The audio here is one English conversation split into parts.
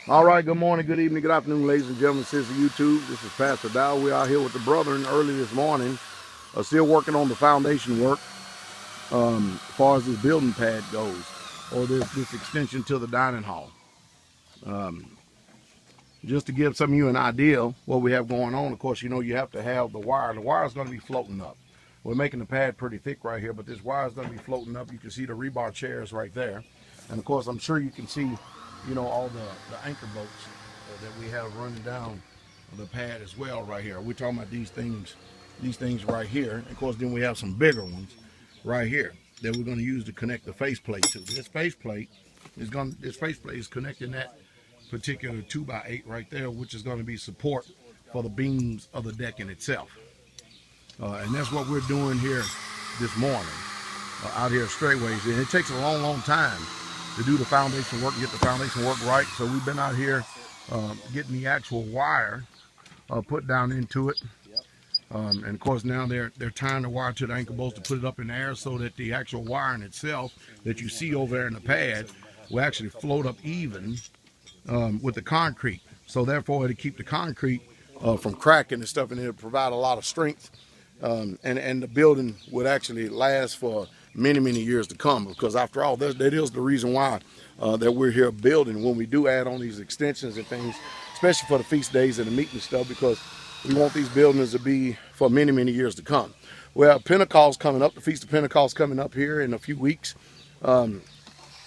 All right, good morning, good evening, good afternoon, ladies and gentlemen, citizens of YouTube. This is Pastor Dow. We're out here with the brethren early this morning, still working on the foundation work as far as this building pad goes, or this extension to the dining hall. Just to give some of you an idea what we have going on, of course, you know you have to have the wire. The wire is going to be floating up. We're making the pad pretty thick right here, but this wire is going to be floating up. You can see the rebar chairs right there. And of course, I'm sure you can see, you know, all the anchor bolts that we have running down the pad as well right here. We're talking about these things right here. And of course, then we have some bigger ones right here that we're going to use to connect the faceplate to. This faceplate is connecting that particular 2x8 right there, which is going to be support for the beams of the decking itself. And that's what we're doing here this morning out here at Straightways. And it takes a long time to do the foundation work, get the foundation work right. So we've been out here getting the actual wire put down into it. And of course now they're tying the wire to the anchor bolts to put it up in the air so that the actual wiring itself that you see over there in the pad will actually float up even with the concrete. So therefore it'll keep the concrete from cracking and stuff, and it'll provide a lot of strength. And the building would actually last for many years to come, because after all, that is the reason why that we're here building. When we do add on these extensions and things, especially for the feast days and the meat and stuff, because we want these buildings to be for many years to come. Well, Pentecost coming up, the Feast of Pentecost coming up here in a few weeks. And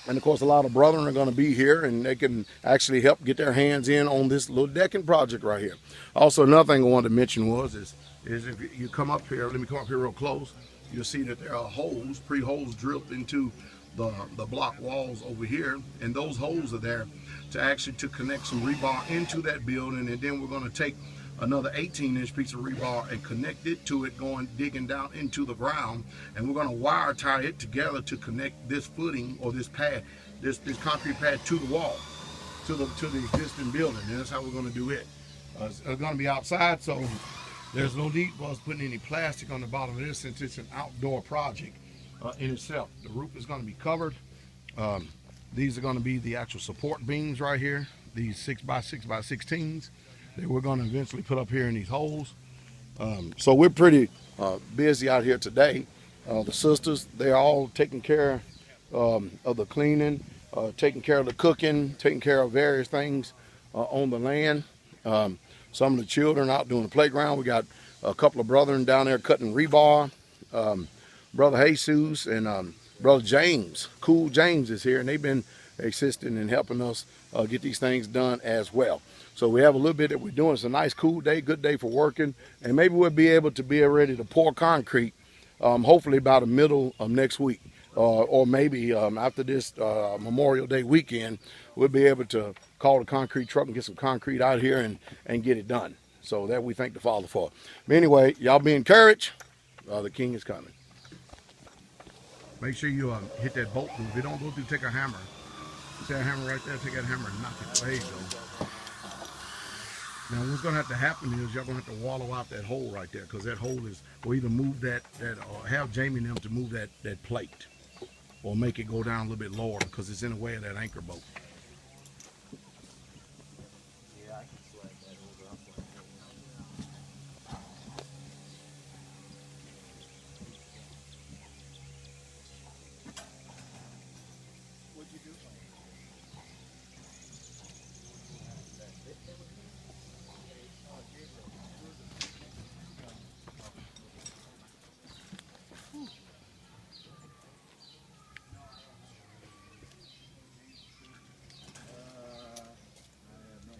of course, a lot of brethren are going to be here, and they can actually help get their hands in on this little decking project right here. Also, another thing I wanted to mention is if you come up here, let me come up here real close, you'll see that there are holes, pre-holes drilled into the block walls over here, and those holes are there to connect some rebar into that building. And then we're going to take another 18-inch piece of rebar and connect it to it, digging down into the ground, and we're going to wire tie it together to connect this footing, or this pad, this concrete pad, to the wall, to the existing building. And that's how we're going to do it. It's going to be outside, so there's no need for us putting any plastic on the bottom of this, since it's an outdoor project in itself. The roof is going to be covered. These are going to be the actual support beams right here, these 6x6x16s that we're going to eventually put up here in these holes. So we're pretty busy out here today. The sisters, they're all taking care of the cleaning, taking care of the cooking, taking care of various things on the land. Some of the children out doing the playground. We got a couple of brethren down there cutting rebar. Brother Jesus and Brother James, Cool James, is here, and they've been assisting and helping us get these things done as well. So we have a little bit that we're doing. It's a nice, cool day, good day for working, and maybe we'll be able to be ready to pour concrete, hopefully by the middle of next week, or maybe after this Memorial Day weekend, we'll be able to call the concrete truck and get some concrete out here and get it done. So that we thank the Father for. But anyway, y'all be encouraged. The King is coming. Make sure you hit that bolt through. If it don't go through, take a hammer. See that hammer right there? Take that hammer and knock it. There you go. Now what's going to have to happen is y'all going to have to wallow out that hole right there, because that hole is, or either move that or have Jamie and them to move that plate, or make it go down a little bit lower, because it's in the way of that anchor bolt. Yeah, I can slide that over. What'd you do?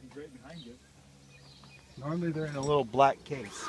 He's right behind you. Normally they're in In a little black case.